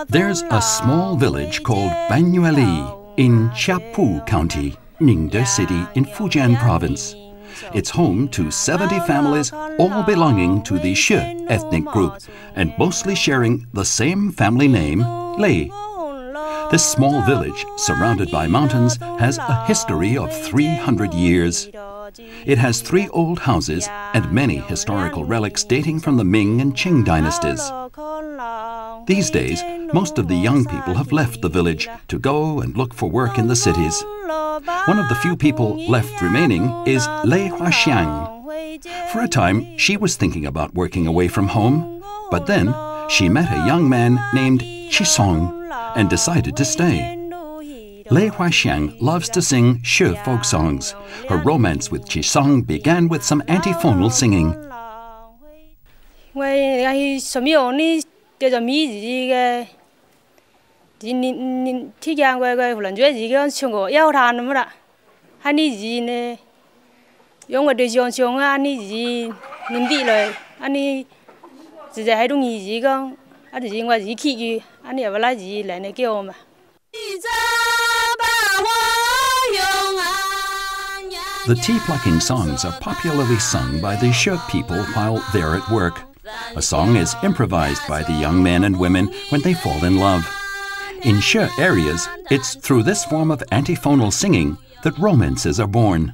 There's a small village called Banyuali in Chiapu County, Ningde City in Fujian Province. It's home to 70 families, all belonging to the She ethnic group and mostly sharing the same family name, Lei. This small village, surrounded by mountains, has a history of 300 years. It has 3 old houses and many historical relics dating from the Ming and Qing dynasties. These days, most of the young people have left the village to go and look for work in the cities. One of the few people left remaining is Lei Huaxiang. For a time, she was thinking about working away from home, but then she met a young man named Chisong and decided to stay. Lei Huaxiang loves to sing She folk songs. Her romance with Chisong began with some antiphonal singing. The tea-plucking songs are popularly sung by the She people while they're at work. A song is improvised by the young men and women when they fall in love. In She areas, it's through this form of antiphonal singing that romances are born.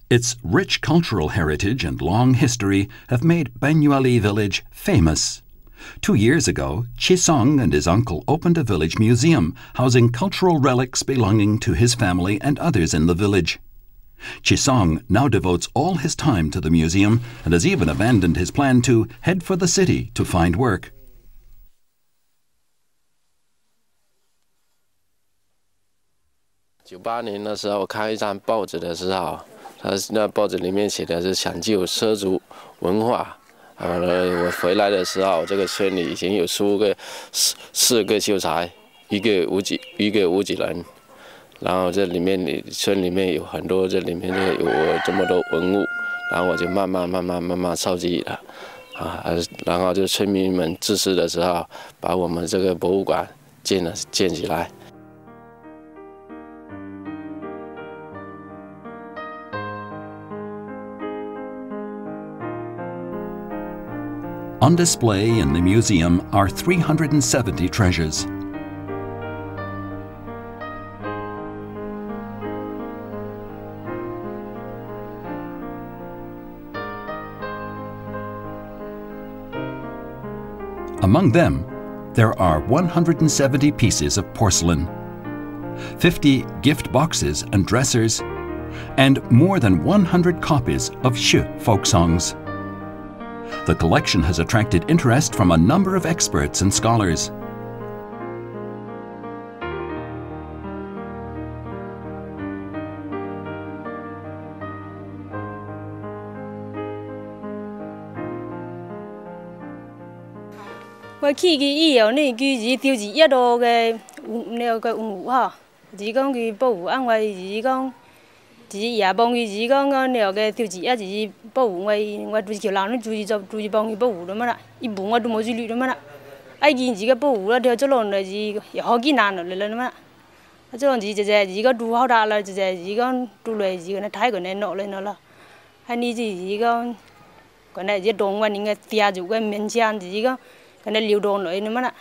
Its rich cultural heritage and long history have made Banyuali village famous. 2 years ago, Chisong and his uncle opened a village museum housing cultural relics belonging to his family and others in the village. Chisong now devotes all his time to the museum and has even abandoned his plan to head for the city to find work.他那报纸里面写的是抢救畲族文化，我回来的时候，这个村里已经有四个秀才，一个无几人，然后这里面村里面有很多，这里面就有这么多文物，然后我就慢慢收集了，然后就村民们自私的时候，把我们这个博物馆建起来。On display in the museum are 370 treasures. Among them, there are 170 pieces of porcelain, 50 gift boxes and dressers, and more than 100 copies of She folk songs. The collection has attracted interest from a number of experts and scholars. chỉ giả bông chỉ có nèo cái tiêu chỉ chỉ bầu ngoài kiểu làm nó chui bông bầu đó mà ạ, ít bông ngoài đồ mua chui đó mà ạ, ai gì chỉ cái bầu là theo cho lon là gì họ kỹ năng rồi lên mà ạ, cho lon chỉ có đồ họ đã là chỉ có đồ loại chỉ cái thái cái này nọ lên nó là, hay ní chỉ có cái này chỉ đồ ngoài những cái tia chủ cái miếng chan chỉ có cái này liều đồ nữa mà ạ.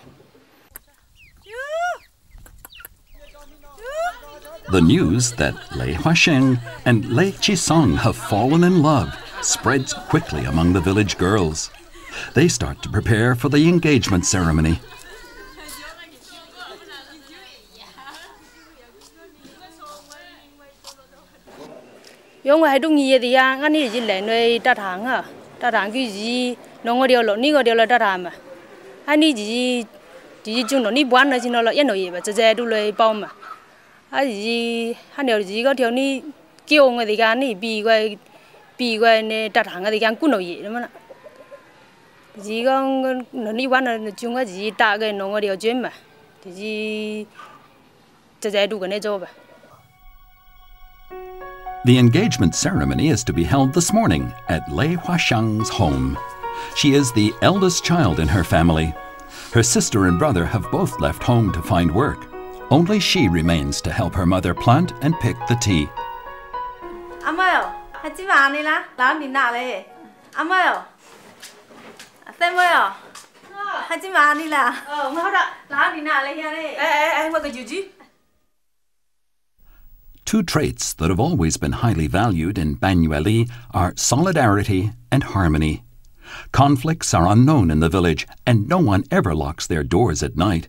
The news that Lei Huaxiang and Lei Chisong have fallen in love spreads quickly among the village girls. They start to prepare for the engagement ceremony. Yung hay đúng gì thì anh ấy chỉ lấy nơi ta thang cái gì nó ngồi điều là ta thang mà anh ấy chỉ chung nó đi bán là chỉ nó là yên nội mà chỉ đủ lấy bao mà gì hắn điều gì có thiếu ni kêu người thì cái này bị quay này đặt hàng thì cái cũng nổi gì đó mà gì có nó đi bán là chung cái gì ta cái nó ngồi điều chuyện mà thì gì The engagement ceremony is to be held this morning at Lei Huaxiang's home. She is the eldest child in her family. Her sister and brother have both left home to find work. Only she remains to help her mother plant and pick the tea. Two traits that have always been highly valued in Banyueli are solidarity and harmony. Conflicts are unknown in the village, and no one ever locks their doors at night.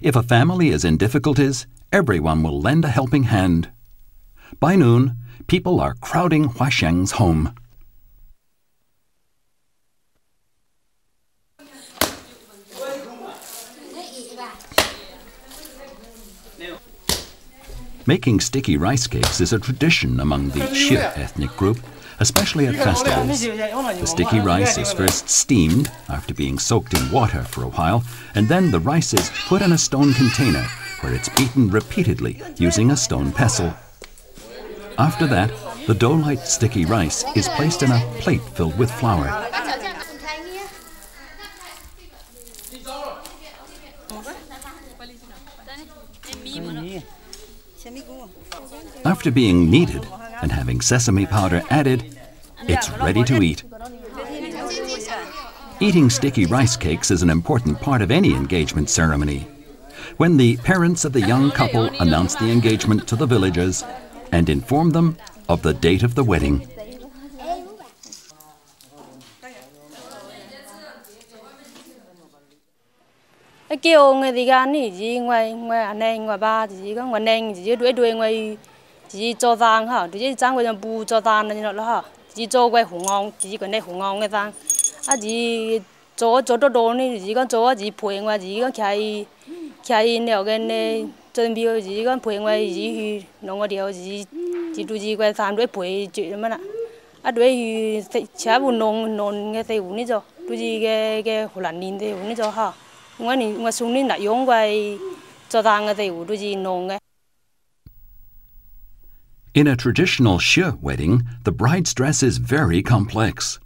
If a family is in difficulties, everyone will lend a helping hand. By noon, people are crowding Huaxiang's home. Making sticky rice cakes is a tradition among the Xie ethnic group, especially at festivals. The sticky rice is first steamed after being soaked in water for a while, and then the rice is put in a stone container where it's beaten repeatedly using a stone pestle. After that, the dough-like sticky rice is placed in a plate filled with flour. After being kneaded and having sesame powder added, it's ready to eat. Eating sticky rice cakes is an important part of any engagement ceremony. When the parents of the young couple announce the engagement to the villagers and inform them of the date of the wedding. Kêu người thì gan này chỉ ngoài anh em ngoài ba chỉ có ngoài anh chỉ đuổi đuổi ngoài chỉ cho tang ha, chỉ trang ngoài bù cho tang này nó ha, chỉ cho ngoài hùng ngon chỉ cái này hùng ngon cái tang, chỉ cho đồ này chỉ có cho chỉ phơi ngoài chỉ có khai nhiều cái này chuẩn bị chỉ có phơi ngoài chỉ nó ngoài điều chỉ đuổi chỉ ngoài tang đuổi phơi chuyện mà nè, đuổi chả buồn nôn cái tay uống này cho đuổi chỉ cái hồ lạnh nín tay uống này cho ha. In a traditional Xie wedding, the bride's dress is very complex.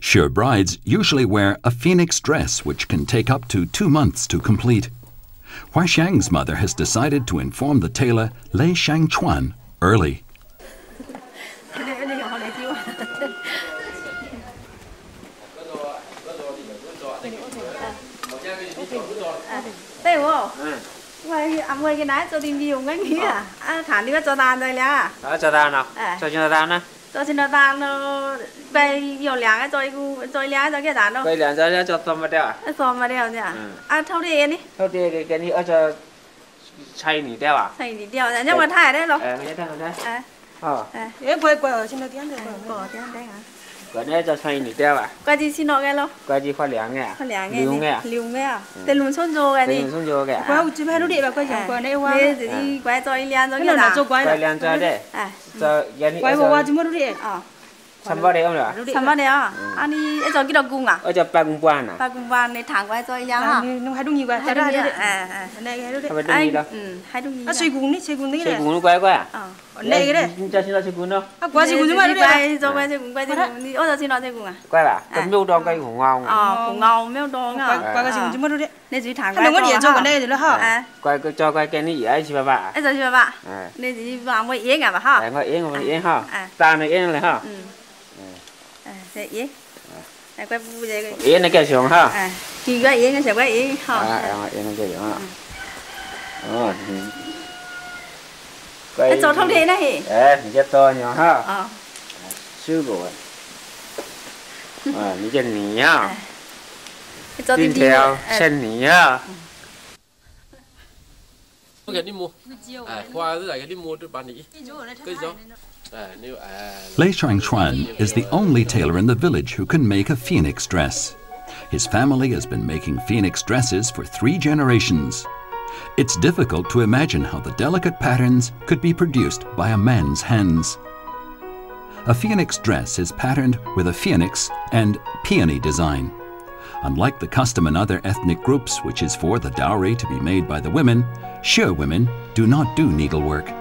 Xie brides usually wear a phoenix dress which can take up to 2 months to complete. Huaxiang's mother has decided to inform the tailor Lei Shangchuan early. Ngoài cái nái cho tìm nhiều cái nghĩ thản đi bắt cho tàn rồi nha. Cho tàn nào? Cho tàn á? Cho tàn nó bay nhiều lẻ cho lẻ cho cái tàn đâu. Bay lẻ cho xôm vào đeo à? Xôm vào đeo nha. Thâu đi đi. Thâu đi cái này ở cho xay nỉ đeo à? Xay nỉ đeo nhưng mà thải đấy rồi. Cái đây. Quay xin nó tiếng được. Bỏ tiếng đấy hả? Cái này cho xay nỉ đeo à? Quay gì xin nó cái lo? Quay gì khoai lẻ nghe? Khoai lẻ nghe. Liu nghe à? Tên luôn xôn rô cái đi. Tên luôn xôn rô cái. Quay chụp hai đứa đẹp và quay chẳng quay này qua. Nè thì quay cho anh liên cho cái nào? Quay liên cho đấy. Cho cái này. Quay qua chụp hai đứa đẹp. Sắm bao đấy không ạ? Sắm bao đấy à? Anh đi cho cái đầu cung à? Ở cho ba cung quan à? Ba cung quan này thẳng quay cho anh ha. Nó hai đứa nhiều quá. Hai đứa này hai đứa đẹp. Hai đứa hai đứa nhiều. Xoay cuốn đấy cái này. Xoay cuốn nó quay à? Này cái đấy. Cho xin nó xoay cuốn đâu? Quay xoay cuốn chứ mà đứa đẹp. Cho quay xoay cuốn đi. Ôi cho xin nó xoay cuốn à? Quay à? Cái miêu đong cái hùng ngon. Hùng ngon miêu đong à? Quay xoay cuốn chứ mà đứa đẹp. Này chỉ thẳng quay. Nó có điện cho cái này rồi đó hả? Quay cho quay cái này ấy chị bà. Ấy cho chị bà. Này chỉ vào ngoài yến à bà ha? Ngoài yến ha. Ta này yến này ha. Sẽ yến. Này quay bu vậy. Yến này cái xuống ha. Khi quay yến sẽ quay yến ha. Yến này cái xuống ha. Quay. Cho thông thế này. Rất to nhỏ ha. Sư rồi. Như cái này ha. Tin theo sen này ha. Cái đi mua. Khoa với lại cái đi mua cho bạn đi. Cái gì? Lei Shangchuan is the only tailor in the village who can make a phoenix dress. His family has been making phoenix dresses for 3 generations. It's difficult to imagine how the delicate patterns could be produced by a man's hands. A phoenix dress is patterned with a phoenix and peony design. Unlike the custom in other ethnic groups, which is for the dowry to be made by the women, Xie women do not do needlework.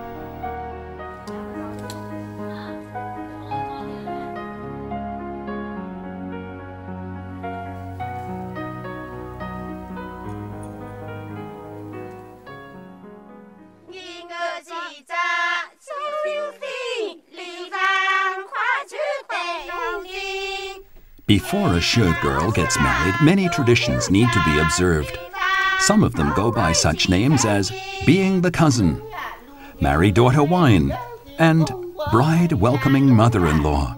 Before a She girl gets married, many traditions need to be observed. Some of them go by such names as being the cousin, marry daughter wine, and bride welcoming mother-in-law.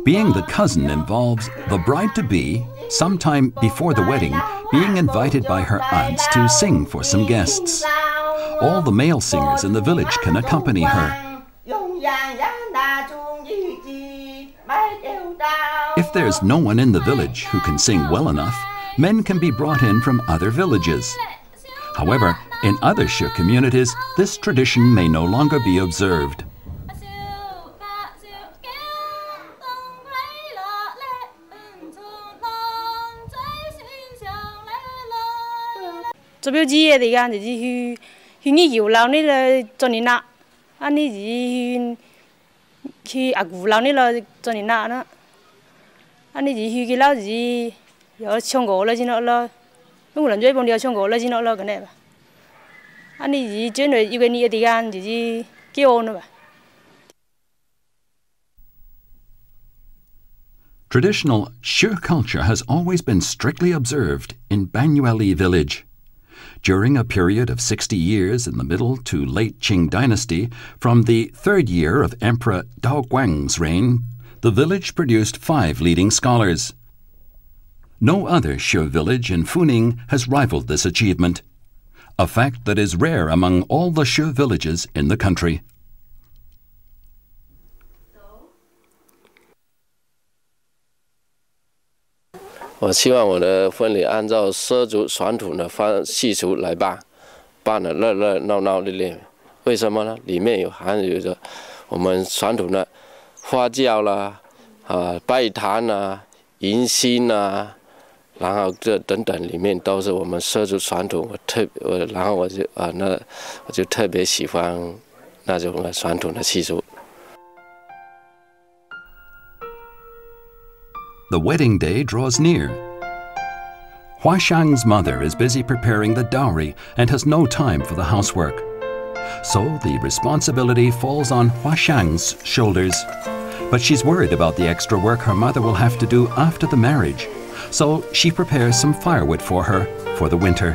Being the cousin involves the bride-to-be, sometime before the wedding, being invited by her aunts to sing for some guests. All the male singers in the village can accompany her. If there's no one in the village who can sing well enough, men can be brought in from other villages. However, in other She communities, this tradition may no longer be observed. anh đi gì cái lao gì giờ trong gỗ là gì nó lo lúc lần chơi bóng đèo trong gỗ là gì nó lo cái này anh đi gì chơi rồi yêu cái này thì gan gì kêu nữa. Traditional She culture has always been strictly observed in Banyueli village. During a period of 60 years in the middle to late Qing dynasty, from the third year of Emperor Dao Guang's reign, the village produced 5 leading scholars. No other She village in Funing has rivaled this achievement, a fact that is rare among all the She villages in the country. I 希望我的婚礼按照畲族传统的习俗来办，办得热热闹闹的嘞。为什么呢？里面含有着我们传统的花轿啦、拜坛啦、迎新啦，然后这等等里面都是我们畲族传统。然后我就特别喜欢那种传统的习俗。 The wedding day draws near. Huashang's mother is busy preparing the dowry and has no time for the housework. So the responsibility falls on Huashang's shoulders. But she's worried about the extra work her mother will have to do after the marriage. So she prepares some firewood for her for the winter.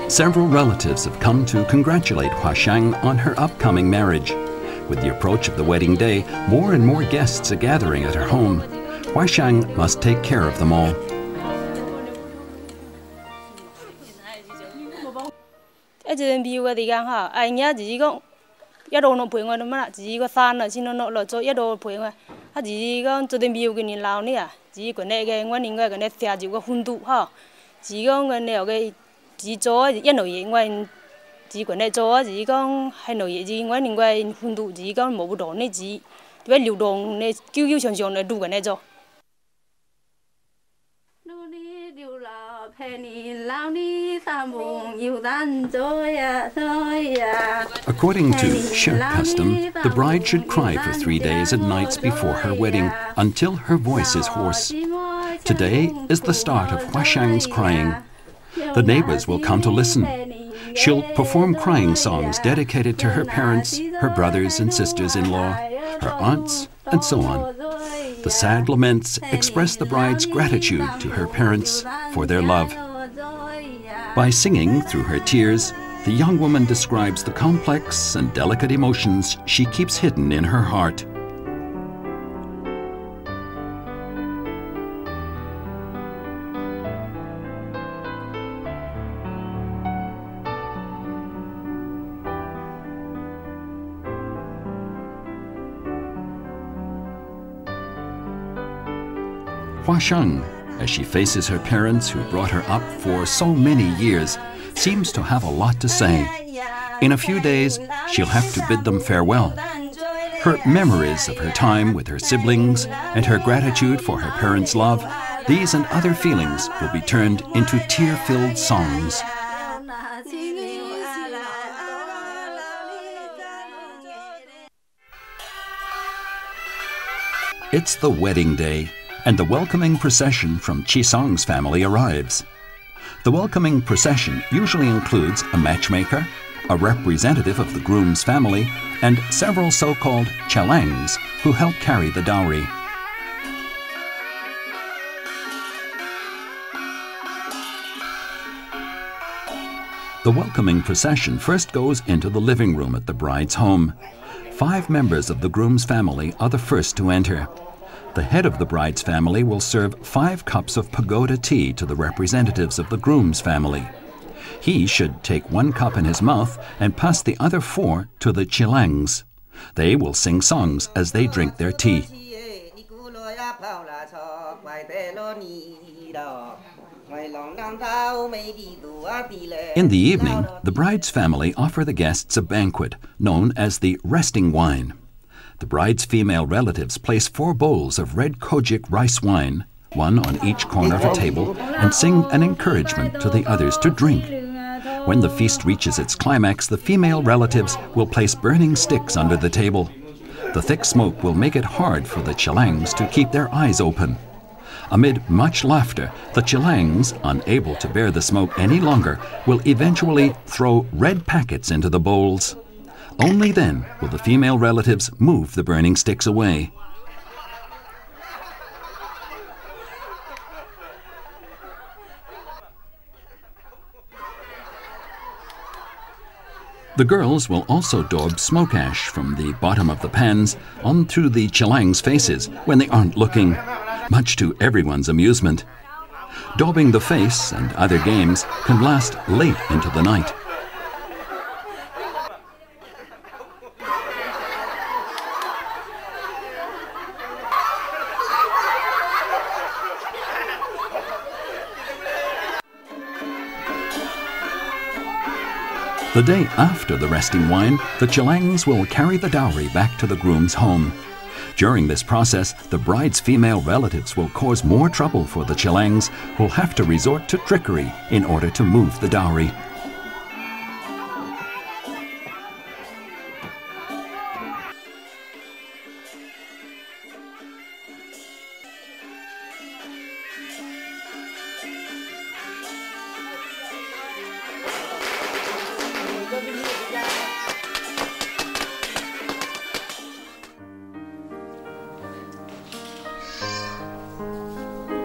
Several relatives have come to congratulate Huashang on her upcoming marriage. With the approach of the wedding day, more and more guests are gathering at her home. Huashang must take care of them all. chỉ cho yên nội gì ngoài chỉ còn này cho chỉ con hay nội gì ngoài mình ngoài hôn thụ chỉ con một bộ đồ này chỉ với liều đồ này kêu chọn chọn này đủ cái này cho. According to She custom, the bride should cry for 3 days and nights before her wedding until her voice is hoarse. Today is the start of Huashang's crying. The neighbors will come to listen. She'll perform crying songs dedicated to her parents, her brothers and sisters-in-law, her aunts, and so on. The sad laments express the bride's gratitude to her parents for their love. By singing through her tears, the young woman describes the complex and delicate emotions she keeps hidden in her heart. Huashang, as she faces her parents who brought her up for so many years, seems to have a lot to say. In a few days, she'll have to bid them farewell. Her memories of her time with her siblings and her gratitude for her parents' love, these and other feelings will be turned into tear-filled songs. It's the wedding day, and the welcoming procession from Chisong's family arrives. The welcoming procession usually includes a matchmaker, a representative of the groom's family, and several so-called chalangs who help carry the dowry. The welcoming procession first goes into the living room at the bride's home. 5 members of the groom's family are the first to enter. The head of the bride's family will serve 5 cups of pagoda tea to the representatives of the groom's family. He should take 1 cup in his mouth and pass the other 4 to the chilangs. They will sing songs as they drink their tea. In the evening, the bride's family offer the guests a banquet known as the resting wine. The bride's female relatives place 4 bowls of red kojik rice wine, 1 on each corner of a table, and sing an encouragement to the others to drink. When the feast reaches its climax, the female relatives will place burning sticks under the table. The thick smoke will make it hard for the chilangs to keep their eyes open. Amid much laughter, the chilangs, unable to bear the smoke any longer, will eventually throw red packets into the bowls. Only then will the female relatives move the burning sticks away. The girls will also daub smoke ash from the bottom of the pans onto the chilangs' faces when they aren't looking, much to everyone's amusement. Daubing the face and other games can last late into the night. The day after the resting wine, the chilangs will carry the dowry back to the groom's home. During this process, the bride's female relatives will cause more trouble for the chilangs, who will have to resort to trickery in order to move the dowry.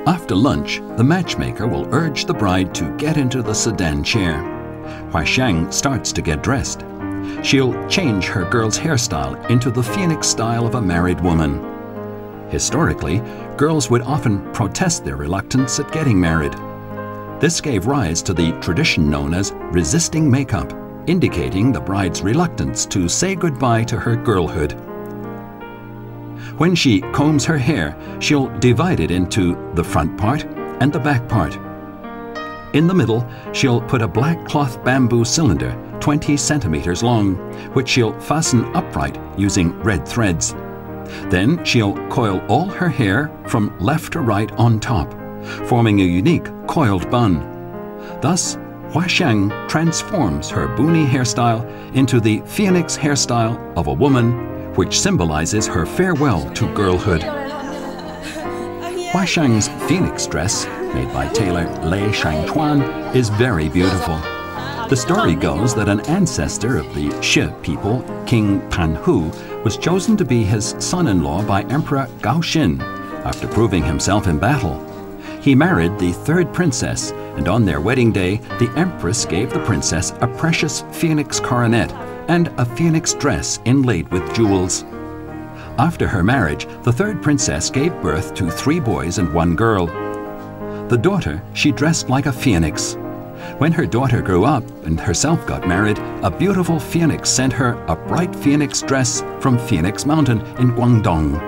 After lunch, the matchmaker will urge the bride to get into the sedan chair. Huaxiang starts to get dressed. She'll change her girl's hairstyle into the phoenix style of a married woman. Historically, girls would often protest their reluctance at getting married. This gave rise to the tradition known as resisting makeup, indicating the bride's reluctance to say goodbye to her girlhood. When she combs her hair, she'll divide it into the front part and the back part. In the middle, she'll put a black cloth bamboo cylinder 20 centimeters long, which she'll fasten upright using red threads. Then she'll coil all her hair from left to right on top, forming a unique coiled bun. Thus, Huaxiang transforms her boonie hairstyle into the phoenix hairstyle of a woman, which symbolizes her farewell to girlhood. Huaxiang's phoenix dress, made by tailor Lei Shangchuan, is very beautiful. The story goes that an ancestor of the Shi people, King Panhu, was chosen to be his son-in-law by Emperor Gaoxin after proving himself in battle. He married the 3rd princess, and on their wedding day, the empress gave the princess a precious phoenix coronet and a phoenix dress inlaid with jewels. After her marriage, the 3rd princess gave birth to 3 boys and 1 girl. The daughter she dressed like a phoenix. When her daughter grew up and herself got married, a beautiful phoenix sent her a bright phoenix dress from Phoenix Mountain in Guangdong.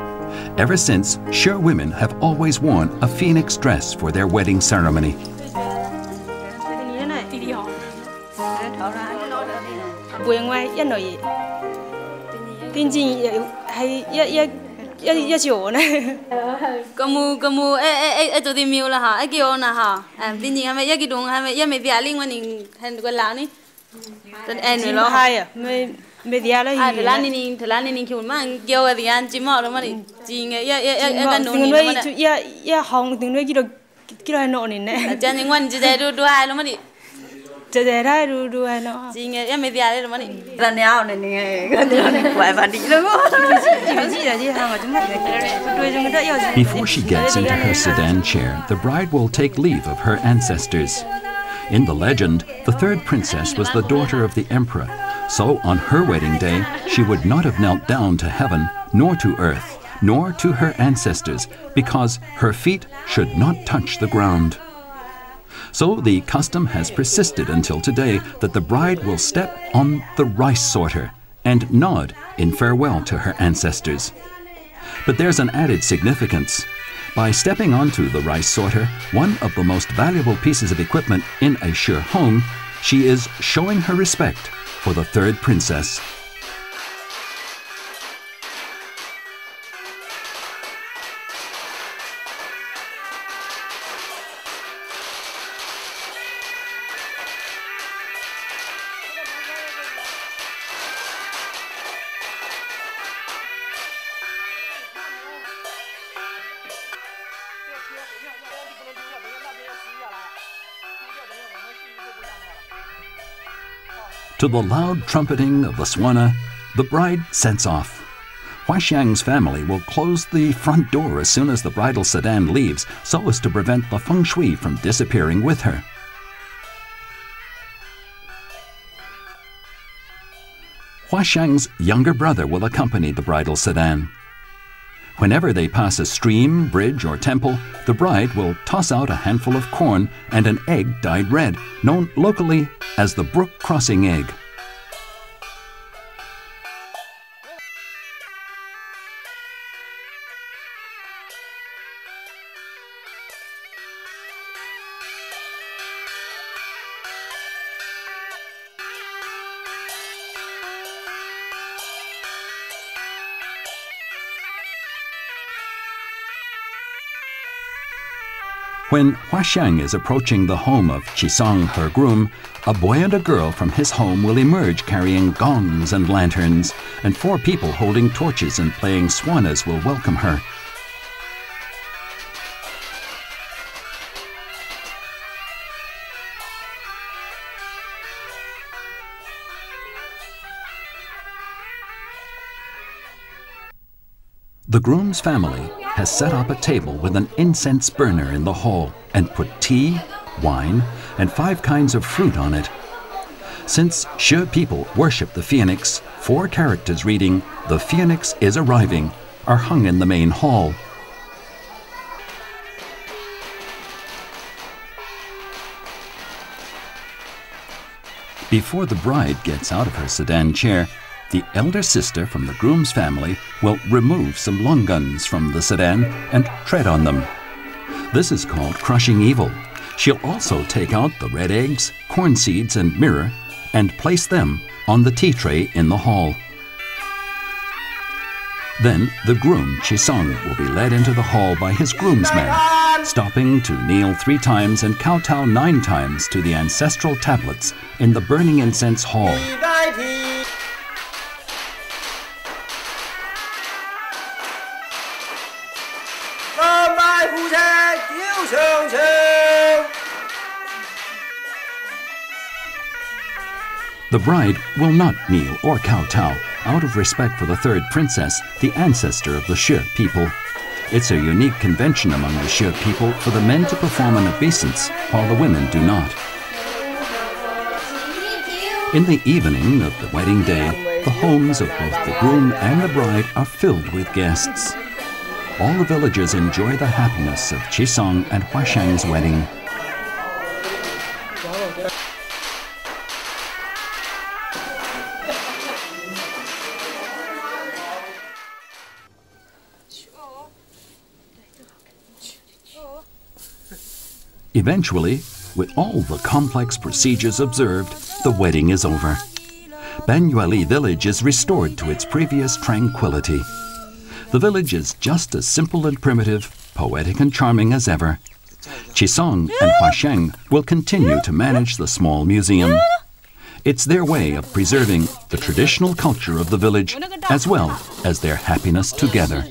Ever since, Shi women have always worn a phoenix dress for their wedding ceremony. 天前係一條呢。咁做啲廟啦嚇，一叫啦嚇，天前係咪一個棟係咪一未啲另外年係個樓呢？誒咯係啊，未啲啦。啊，Thailand kêu mà kêu cái tiếng chỉ mò đó mà đi, chỉ nghe cái nón tiếng nuôi hong tiếng nuôi kilo hay nọ nè. Chẳng những quan chỉ để đu hai đó mà đi. Chỉ để hai đu hai nọ. Chỉ nghe mấy tiếng đấy đó mà đi. Lần nào này cái này quậy và đi luôn. Before she gets into her sedan chair, the bride will take leave of her ancestors. In the legend, the third princess was the daughter of the emperor. So on her wedding day, she would not have knelt down to heaven, nor to earth, nor to her ancestors, because her feet should not touch the ground. So the custom has persisted until today that the bride will step on the rice sorter and nod in farewell to her ancestors. But there's an added significance. By stepping onto the rice sorter, one of the most valuable pieces of equipment in a Sure home, she is showing her respect for the third princess. To the loud trumpeting of the swana, the bride sets off. Huaxiang's family will close the front door as soon as the bridal sedan leaves, so as to prevent the feng shui from disappearing with her. Huaxiang's younger brother will accompany the bridal sedan. Whenever they pass a stream, bridge, or temple, the bride will toss out a handful of corn and an egg dyed red, known locally as the brook crossing egg. When Huaxiang is approaching the home of Qisong, her groom, a boy and a girl from his home will emerge carrying gongs and lanterns, and 4 people holding torches and playing swanas will welcome her. The groom's family has set up a table with an incense burner in the hall and put tea, wine, and 5 kinds of fruit on it. Since Sure people worship the phoenix, 4 characters reading, "The phoenix is arriving," are hung in the main hall. Before the bride gets out of her sedan chair, the elder sister from the groom's family will remove some long guns from the sedan and tread on them. This is called crushing evil. She'll also take out the red eggs, corn seeds, and mirror and place them on the tea tray in the hall. Then the groom, Qisong, will be led into the hall by his groomsmen, stopping to kneel 3 times and kowtow 9 times to the ancestral tablets in the burning incense hall. The bride will not kneel or kowtow out of respect for the third princess, the ancestor of the Sure people. It's a unique convention among the Sure people for the men to perform an obeisance while the women do not. In the evening of the wedding day, the homes of both the groom and the bride are filled with guests. All the villagers enjoy the happiness of Qisong and Huaxiang's wedding. Eventually, with all the complex procedures observed, the wedding is over. Banyueli village is restored to its previous tranquility. The village is just as simple and primitive, poetic and charming as ever. Chisong and Huasheng will continue to manage the small museum. It's their way of preserving the traditional culture of the village as well as their happiness together.